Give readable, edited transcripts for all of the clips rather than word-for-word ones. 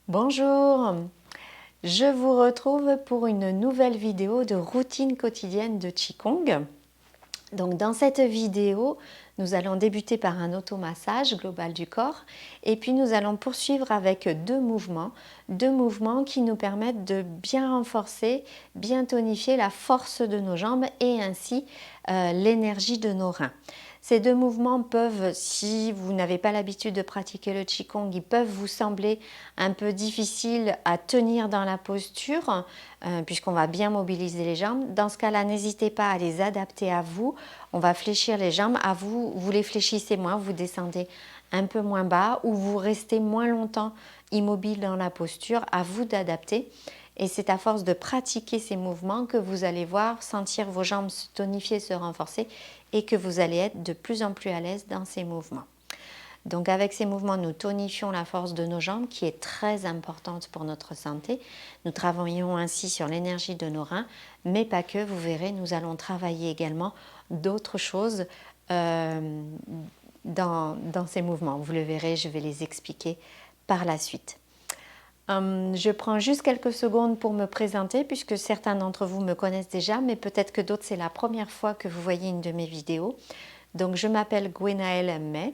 Bonjour, je vous retrouve pour une nouvelle vidéo de routine quotidienne de Qigong. Donc dans cette vidéo, nous allons débuter par un automassage global du corps et puis nous allons poursuivre avec deux mouvements qui nous permettent de bien renforcer, bien tonifier la force de nos jambes et ainsi l'énergie de nos reins. Ces deux mouvements peuvent, si vous n'avez pas l'habitude de pratiquer le Qigong, ils peuvent vous sembler un peu difficiles à tenir dans la posture, puisqu'on va bien mobiliser les jambes. Dans ce cas-là, n'hésitez pas à les adapter à vous. On va fléchir les jambes. À vous, vous les fléchissez moins, vous descendez un peu moins bas ou vous restez moins longtemps immobile dans la posture. À vous d'adapter. Et c'est à force de pratiquer ces mouvements que vous allez voir, sentir vos jambes se tonifier, se renforcer et que vous allez être de plus en plus à l'aise dans ces mouvements. Donc avec ces mouvements, nous tonifions la force de nos jambes qui est très importante pour notre santé. Nous travaillons ainsi sur l'énergie de nos reins, mais pas que, vous verrez, nous allons travailler également d'autres choses dans ces mouvements. Vous le verrez, je vais les expliquer par la suite. Je prends juste quelques secondes pour me présenter puisque certains d'entre vous me connaissent déjà, mais peut-être que d'autres c'est la première fois que vous voyez une de mes vidéos. Donc je m'appelle Gwenaëlle May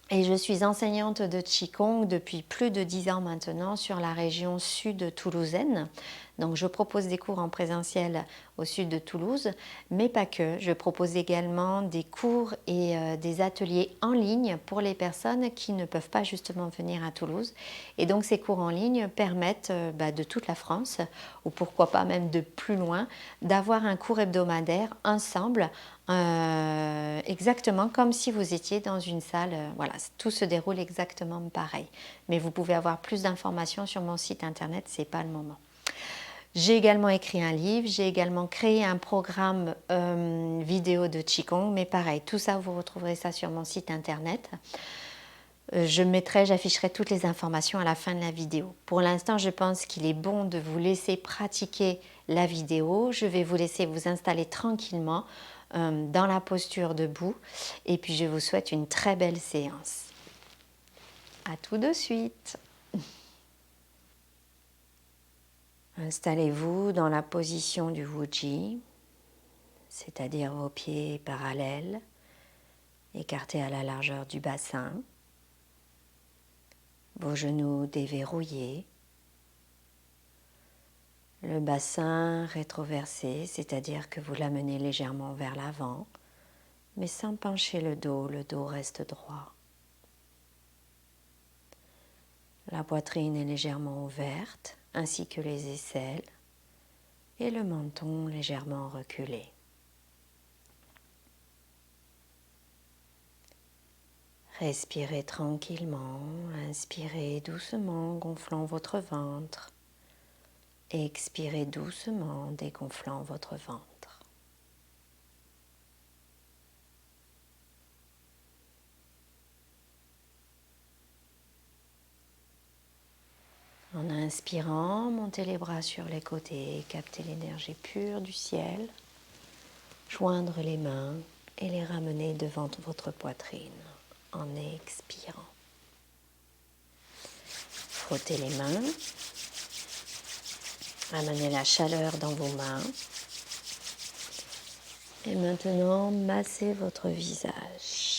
et je suis enseignante de Qigong depuis plus de 10 ans maintenant sur la région sud toulousaine. Donc je propose des cours en présentiel au sud de Toulouse, mais pas que. Je propose également des cours et des ateliers en ligne pour les personnes qui ne peuvent pas justement venir à Toulouse. Et donc ces cours en ligne permettent de toute la France, ou pourquoi pas même de plus loin, d'avoir un cours hebdomadaire ensemble, exactement comme si vous étiez dans une salle. Voilà, tout se déroule exactement pareil. Mais vous pouvez avoir plus d'informations sur mon site internet, c'est pas le moment. J'ai également écrit un livre, j'ai également créé un programme vidéo de Qigong, mais pareil, tout ça, vous retrouverez ça sur mon site internet. J'afficherai toutes les informations à la fin de la vidéo. Pour l'instant, je pense qu'il est bon de vous laisser pratiquer la vidéo. Je vais vous laisser vous installer tranquillement dans la posture debout et puis je vous souhaite une très belle séance. À tout de suite. Installez-vous dans la position du Wuji, c'est-à-dire vos pieds parallèles, écartés à la largeur du bassin, vos genoux déverrouillés, le bassin rétroversé, c'est-à-dire que vous l'amenez légèrement vers l'avant, mais sans pencher le dos reste droit. La poitrine est légèrement ouverte, ainsi que les aisselles, et le menton légèrement reculé. Respirez tranquillement, inspirez doucement, gonflant votre ventre. Expirez doucement, dégonflant votre ventre. En inspirant, montez les bras sur les côtés, captez l'énergie pure du ciel, joindre les mains et les ramener devant votre poitrine en expirant. Frottez les mains, amenez la chaleur dans vos mains et maintenant massez votre visage.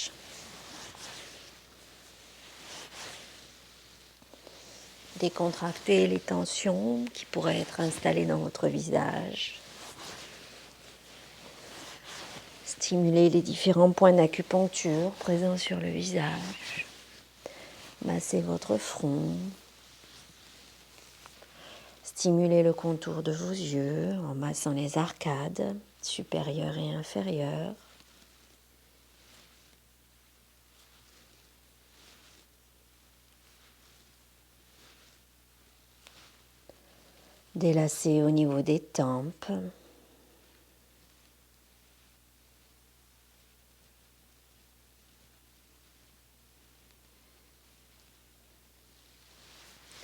Décontractez les tensions qui pourraient être installées dans votre visage. Stimulez les différents points d'acupuncture présents sur le visage. Massez votre front. Stimulez le contour de vos yeux en massant les arcades supérieures et inférieures. Délassez au niveau des tempes.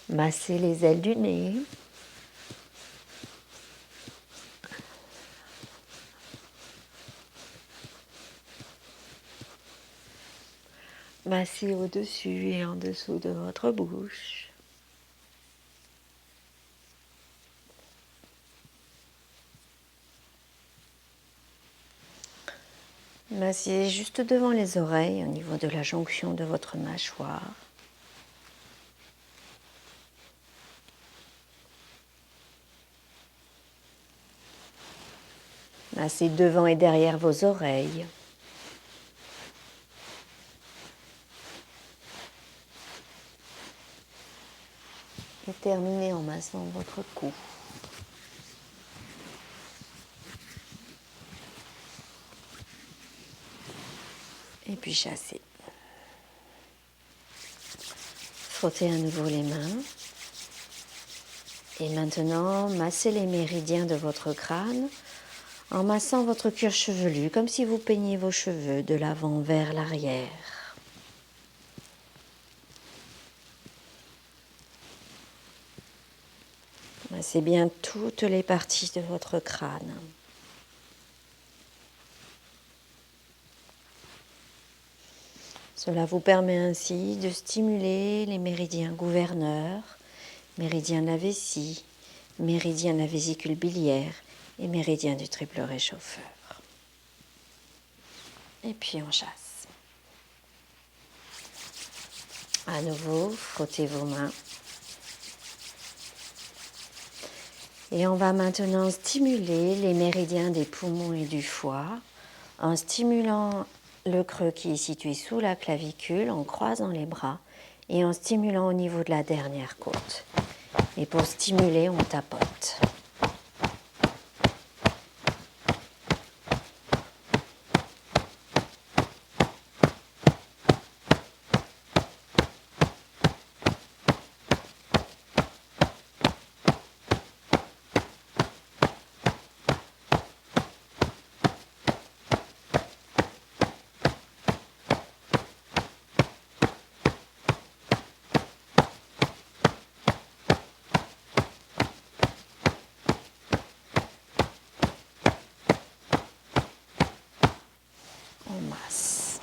Massez les ailes du nez. Massez au-dessus et en dessous de votre bouche. Massez juste devant les oreilles, au niveau de la jonction de votre mâchoire. Massez devant et derrière vos oreilles. Et terminez en massant votre cou. Et puis chassez. Frottez à nouveau les mains. Et maintenant, massez les méridiens de votre crâne en massant votre cuir chevelu, comme si vous peigniez vos cheveux de l'avant vers l'arrière. Massez bien toutes les parties de votre crâne. Cela vous permet ainsi de stimuler les méridiens gouverneurs, méridien de la vessie, méridien de la vésicule biliaire et méridien du triple réchauffeur. Et puis on chasse. À nouveau, frottez vos mains. Et on va maintenant stimuler les méridiens des poumons et du foie en stimulant le creux qui est situé sous la clavicule, en croisant les bras et en stimulant au niveau de la dernière côte. Et pour stimuler, on tapote. On masse.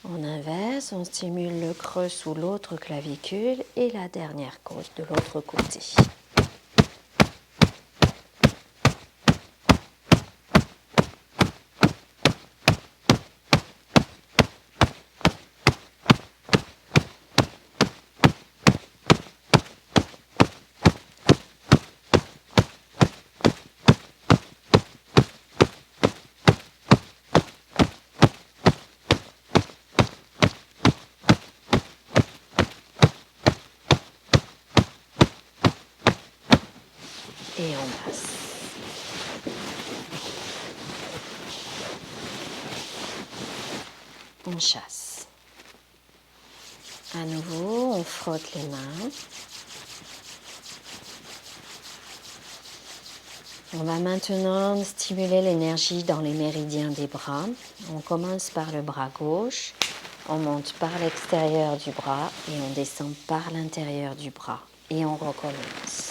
On inverse, on stimule le creux sous l'autre clavicule et la dernière côte de l'autre côté. Et on masse. On chasse. À nouveau, on frotte les mains. On va maintenant stimuler l'énergie dans les méridiens des bras. On commence par le bras gauche, on monte par l'extérieur du bras et on descend par l'intérieur du bras. Et on recommence.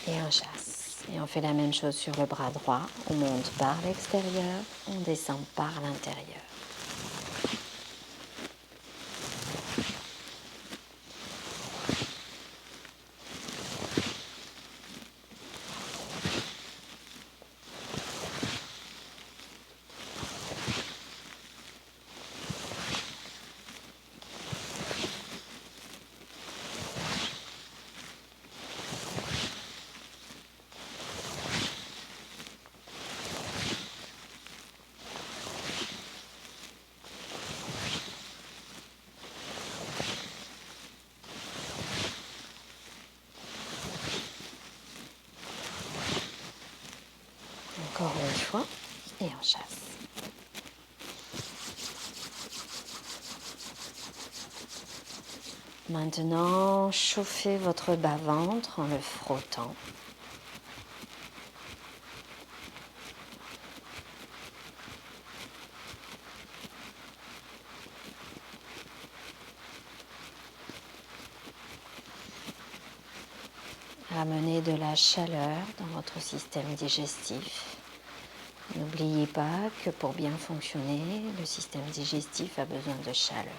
Et on chasse. Et on fait la même chose sur le bras droit. On monte par l'extérieur, on descend par l'intérieur. Encore une fois, et on chasse. Maintenant, chauffez votre bas-ventre en le frottant. Amenez de la chaleur dans votre système digestif. N'oubliez pas que pour bien fonctionner, le système digestif a besoin de chaleur.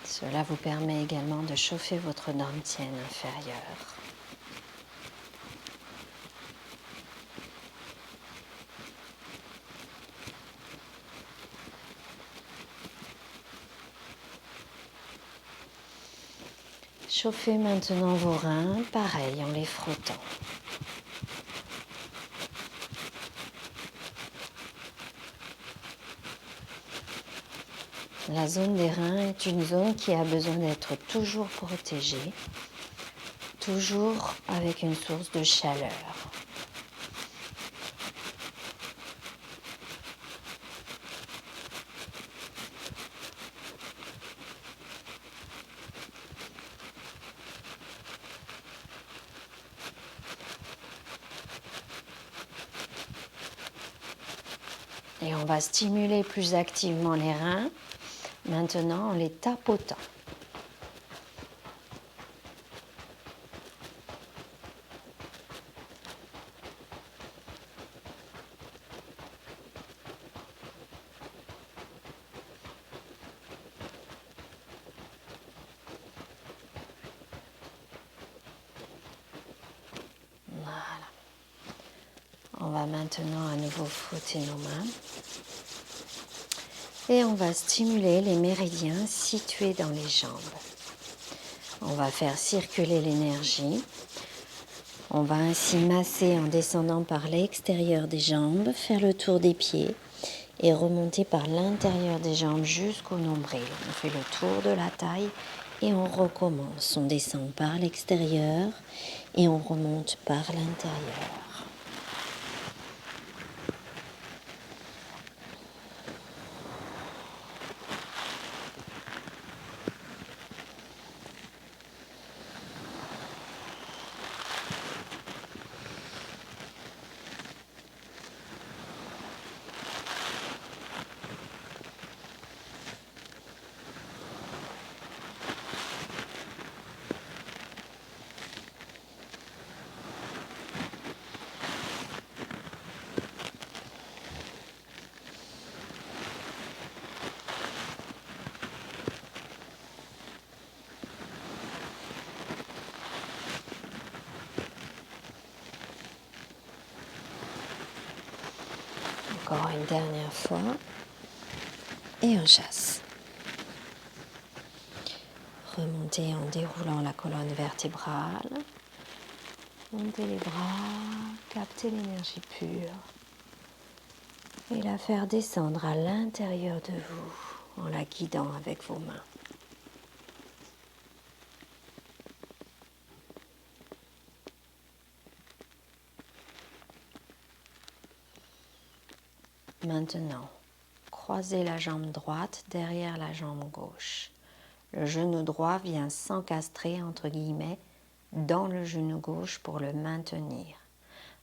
Cela vous permet également de chauffer votre dantiane inférieure. Chauffez maintenant vos reins, pareil, en les frottant. La zone des reins est une zone qui a besoin d'être toujours protégée, toujours avec une source de chaleur. Et on va stimuler plus activement les reins, maintenant en les tapotant. Voilà. On va maintenant à nouveau frotter nos mains. Et on va stimuler les méridiens situés dans les jambes. On va faire circuler l'énergie. On va ainsi masser en descendant par l'extérieur des jambes, faire le tour des pieds et remonter par l'intérieur des jambes jusqu'au nombril. On fait le tour de la taille et on recommence. On descend par l'extérieur et on remonte par l'intérieur. Encore une dernière fois et on chasse. Remontez en déroulant la colonne vertébrale. Montez les bras, captez l'énergie pure et la faire descendre à l'intérieur de vous en la guidant avec vos mains. Maintenant, croisez la jambe droite derrière la jambe gauche. Le genou droit vient s'encastrer entre guillemets dans le genou gauche pour le maintenir.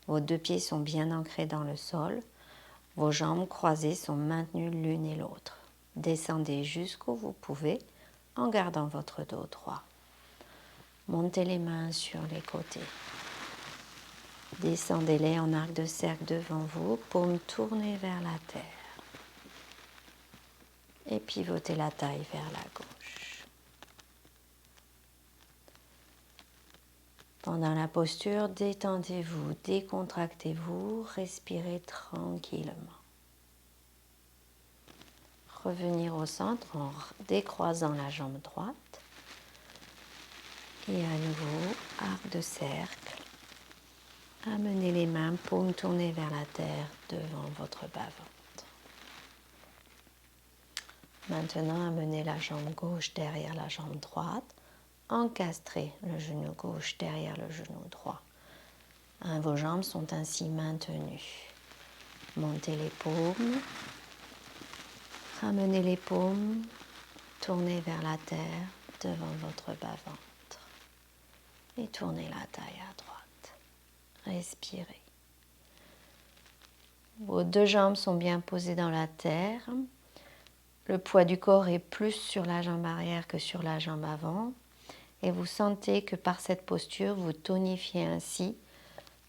Vos deux pieds sont bien ancrés dans le sol. Vos jambes croisées sont maintenues l'une et l'autre. Descendez jusqu'où vous pouvez en gardant votre dos droit. Montez les mains sur les côtés. Descendez-les en arc de cercle devant vous, paumes tournées vers la terre. Et pivotez la taille vers la gauche. Pendant la posture, détendez-vous, décontractez-vous, respirez tranquillement. Revenir au centre en décroisant la jambe droite. Et à nouveau, arc de cercle. Amenez les mains, paumes tournées vers la terre devant votre bas-ventre. Maintenant, amenez la jambe gauche derrière la jambe droite. Encastrez le genou gauche derrière le genou droit. Vos jambes sont ainsi maintenues. Montez les paumes, ramenez les paumes, tournez vers la terre devant votre bas-ventre et tournez la taille à droite. Respirez. Vos deux jambes sont bien posées dans la terre. Le poids du corps est plus sur la jambe arrière que sur la jambe avant. Et vous sentez que par cette posture, vous tonifiez ainsi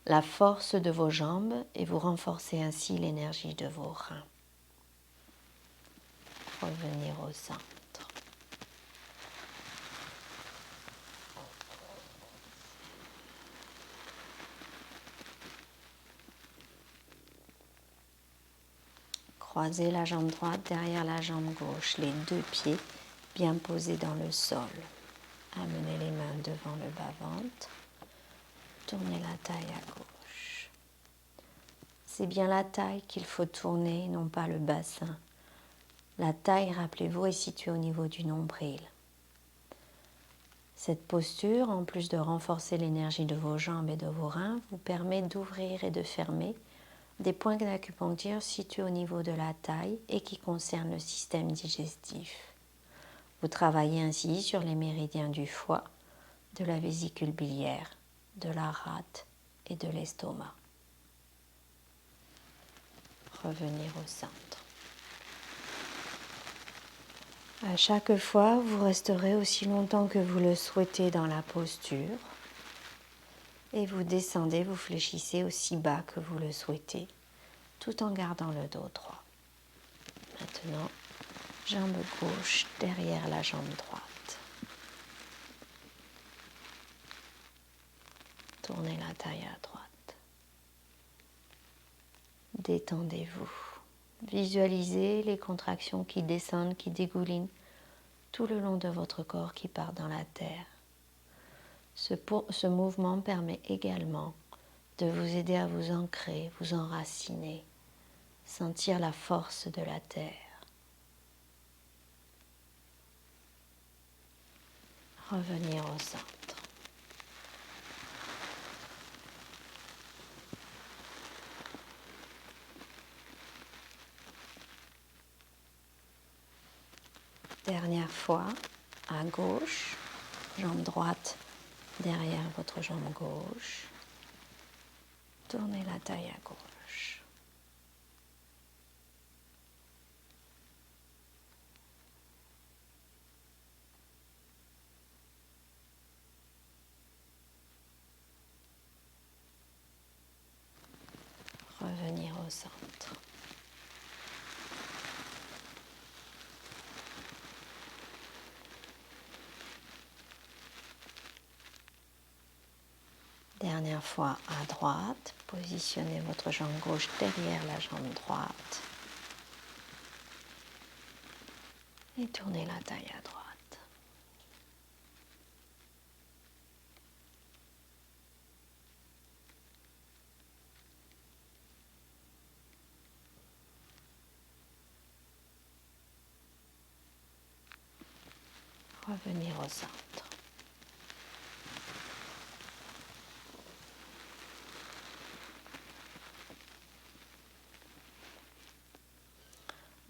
la force de vos jambes et vous renforcez ainsi l'énergie de vos reins. Revenir au centre. Croisez la jambe droite derrière la jambe gauche, les deux pieds bien posés dans le sol. Amenez les mains devant le bas-ventre. Tournez la taille à gauche. C'est bien la taille qu'il faut tourner, non pas le bassin. La taille, rappelez-vous, est située au niveau du nombril. Cette posture, en plus de renforcer l'énergie de vos jambes et de vos reins, vous permet d'ouvrir et de fermer des points d'acupuncture situés au niveau de la taille et qui concernent le système digestif. Vous travaillez ainsi sur les méridiens du foie, de la vésicule biliaire, de la rate et de l'estomac. Revenir au centre. À chaque fois, vous resterez aussi longtemps que vous le souhaitez dans la posture et vous descendez, vous fléchissez aussi bas que vous le souhaitez, tout en gardant le dos droit. Maintenant, jambe gauche derrière la jambe droite. Tournez la taille à droite. Détendez-vous. Visualisez les contractions qui descendent, qui dégoulinent tout le long de votre corps qui part dans la terre. Ce mouvement permet également de vous aider à vous ancrer, vous enraciner, sentir la force de la terre. Revenir au centre. Dernière fois, à gauche, jambe droite derrière votre jambe gauche. Tournez la taille à gauche. Revenir au centre. Dernière fois à droite, positionnez votre jambe gauche derrière la jambe droite et tournez la taille à droite. Revenir au centre.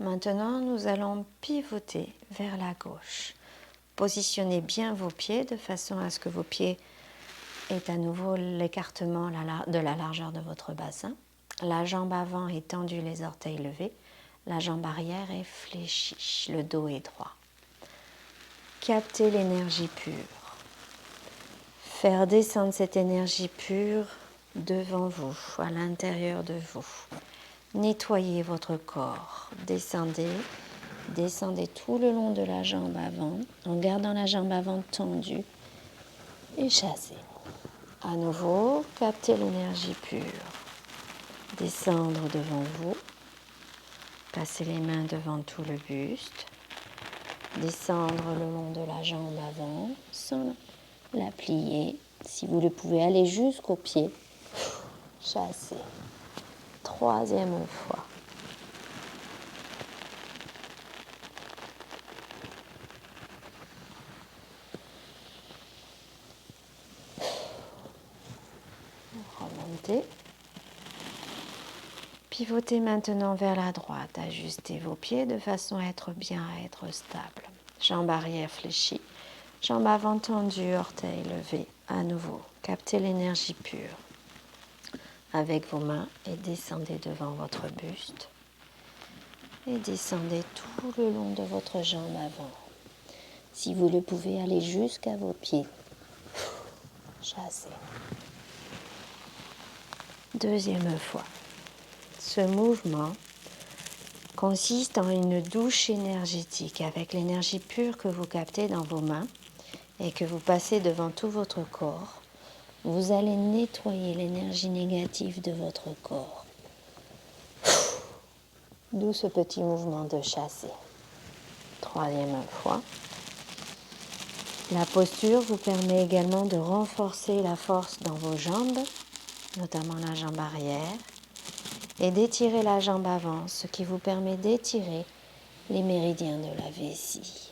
Maintenant, nous allons pivoter vers la gauche. Positionnez bien vos pieds de façon à ce que vos pieds aient à nouveau l'écartement de la largeur de votre bassin. La jambe avant est tendue, les orteils levés. La jambe arrière est fléchie, le dos est droit. Captez l'énergie pure. Faire descendre cette énergie pure devant vous, à l'intérieur de vous. Nettoyez votre corps. Descendez. Descendez tout le long de la jambe avant, en gardant la jambe avant tendue. Et chassez. À nouveau, captez l'énergie pure. Descendre devant vous. Passez les mains devant tout le buste. Descendre le long de la jambe avant, sans la plier. Si vous le pouvez, aller jusqu'au pied. Chassez. Troisième fois. Remontez. Remontez. Pivotez maintenant vers la droite. Ajustez vos pieds de façon à être bien, à être stable. Jambes arrière fléchies. Jambes avant tendues, orteils levés. À nouveau, captez l'énergie pure avec vos mains et descendez devant votre buste. Et descendez tout le long de votre jambe avant. Si vous le pouvez, aller jusqu'à vos pieds. Chassez. Deuxième fois. Ce mouvement consiste en une douche énergétique avec l'énergie pure que vous captez dans vos mains et que vous passez devant tout votre corps. Vous allez nettoyer l'énergie négative de votre corps. D'où ce petit mouvement de chasser. Troisième fois. La posture vous permet également de renforcer la force dans vos jambes, notamment la jambe arrière, et d'étirer la jambe avant, ce qui vous permet d'étirer les méridiens de la vessie.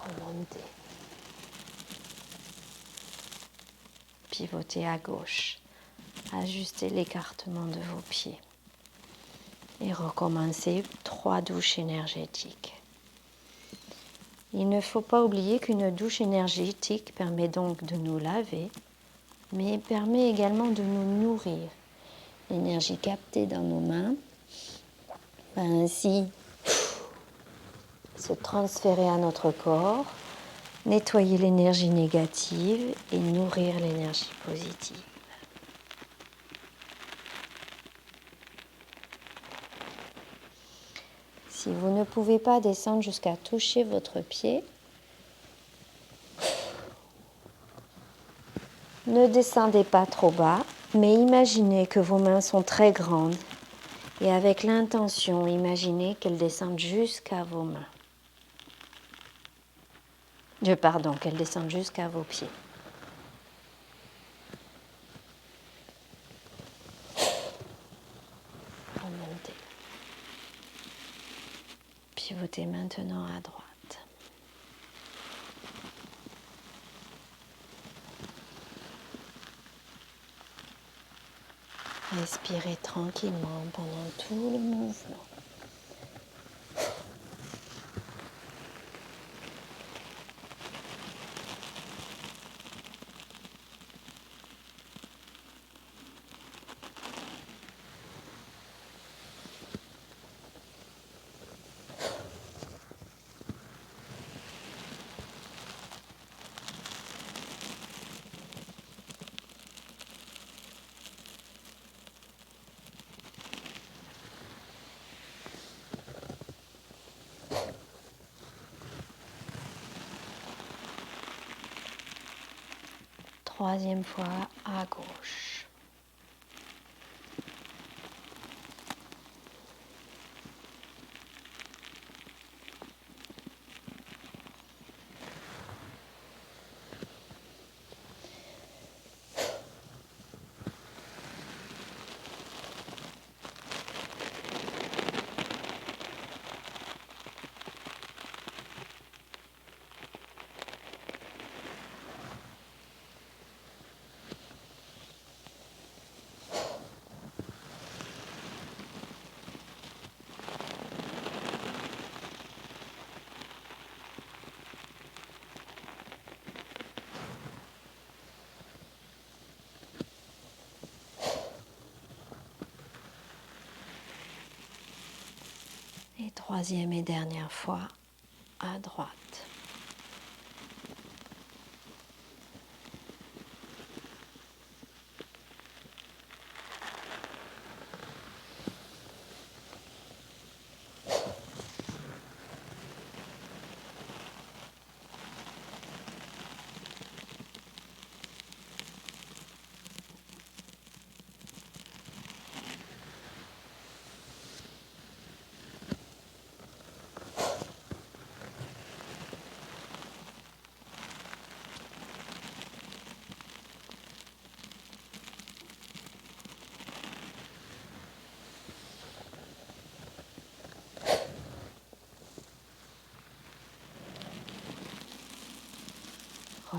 Remontez. Pivotez à gauche. Ajustez l'écartement de vos pieds. Et recommencez 3 douches énergétiques. Il ne faut pas oublier qu'une douche énergétique permet donc de nous laver, mais permet également de nous nourrir. L'énergie captée dans nos mains va ainsi se transférer à notre corps, nettoyer l'énergie négative et nourrir l'énergie positive. Si vous ne pouvez pas descendre jusqu'à toucher votre pied, ne descendez pas trop bas, mais imaginez que vos mains sont très grandes et avec l'intention, imaginez qu'elles descendent jusqu'à vos mains. Qu'elles descendent jusqu'à vos pieds. Remontez. Pivotez maintenant à droite. Respirez tranquillement pendant tout le mouvement. Troisième fois à gauche. Et troisième et dernière fois à droite.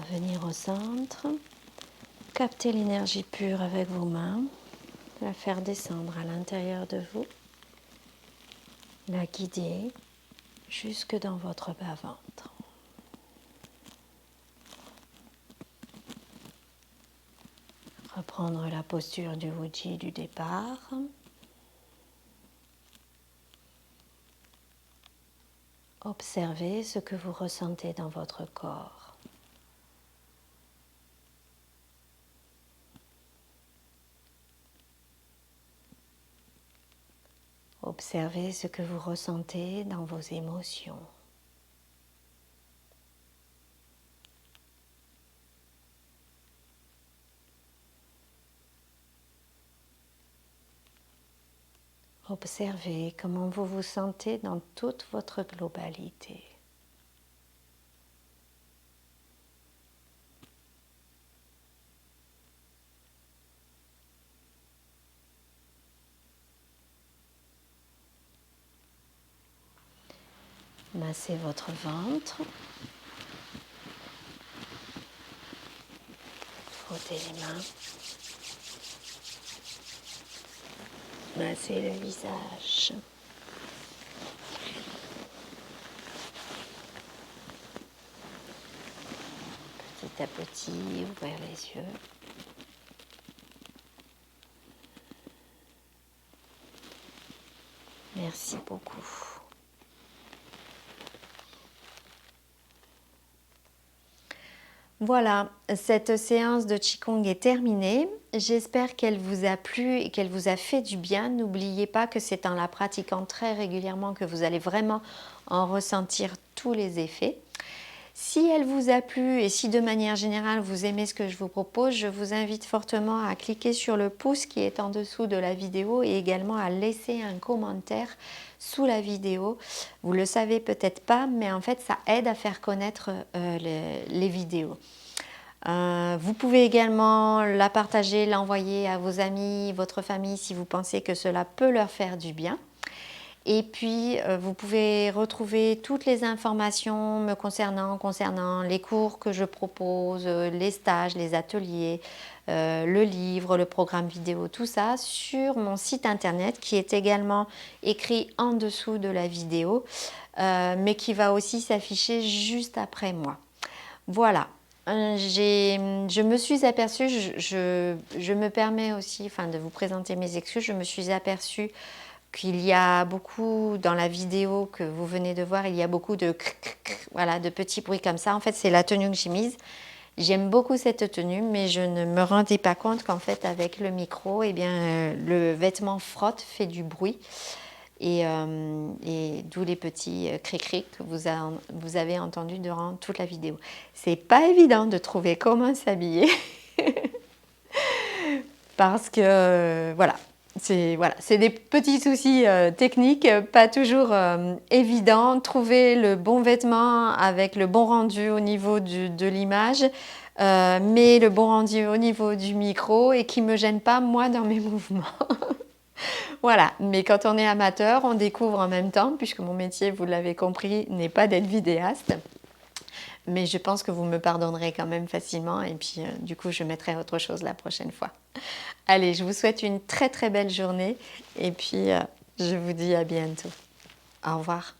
Revenir au centre, capter l'énergie pure avec vos mains, la faire descendre à l'intérieur de vous, la guider jusque dans votre bas-ventre. Reprendre la posture du Ujjayi du départ. Observez ce que vous ressentez dans votre corps. Observez ce que vous ressentez dans vos émotions. Observez comment vous vous sentez dans toute votre globalité. Massez votre ventre. Frottez les mains. Massez le visage. Petit à petit, ouvrir les yeux. Merci beaucoup. Voilà, cette séance de Qigong est terminée. J'espère qu'elle vous a plu et qu'elle vous a fait du bien. N'oubliez pas que c'est en la pratiquant très régulièrement que vous allez vraiment en ressentir tous les effets. Si elle vous a plu et si de manière générale vous aimez ce que je vous propose, je vous invite fortement à cliquer sur le pouce qui est en dessous de la vidéo et également à laisser un commentaire sous la vidéo. Vous le savez peut-être pas, mais en fait ça aide à faire connaître les vidéos. Vous pouvez également la partager, l'envoyer à vos amis, votre famille si vous pensez que cela peut leur faire du bien. Et puis, vous pouvez retrouver toutes les informations me concernant les cours que je propose, les stages, les ateliers, le livre, le programme vidéo, tout ça sur mon site internet qui est également écrit en dessous de la vidéo, mais qui va aussi s'afficher juste après moi. Voilà. Je me suis aperçue, je me permets aussi de vous présenter mes excuses, je me suis aperçue qu'il y a beaucoup, dans la vidéo que vous venez de voir, il y a beaucoup de voilà, de petits bruits comme ça. En fait, c'est la tenue que j'ai mise. J'aime beaucoup cette tenue, mais je ne me rendais pas compte qu'en fait, avec le micro, eh bien, le vêtement frotte, fait du bruit. Et d'où les petits cri-cri que vous avez entendus durant toute la vidéo. C'est pas évident de trouver comment s'habiller. Parce que, voilà. C'est des petits soucis techniques, pas toujours évidents. Trouver le bon vêtement avec le bon rendu au niveau de l'image, mais le bon rendu au niveau du micro et qui ne me gêne pas, moi, dans mes mouvements. Voilà, mais quand on est amateur, on découvre en même temps, puisque mon métier, vous l'avez compris, n'est pas d'être vidéaste. Mais je pense que vous me pardonnerez quand même facilement et puis du coup je mettrai autre chose la prochaine fois. Allez, je vous souhaite une très très belle journée et puis je vous dis à bientôt. Au revoir.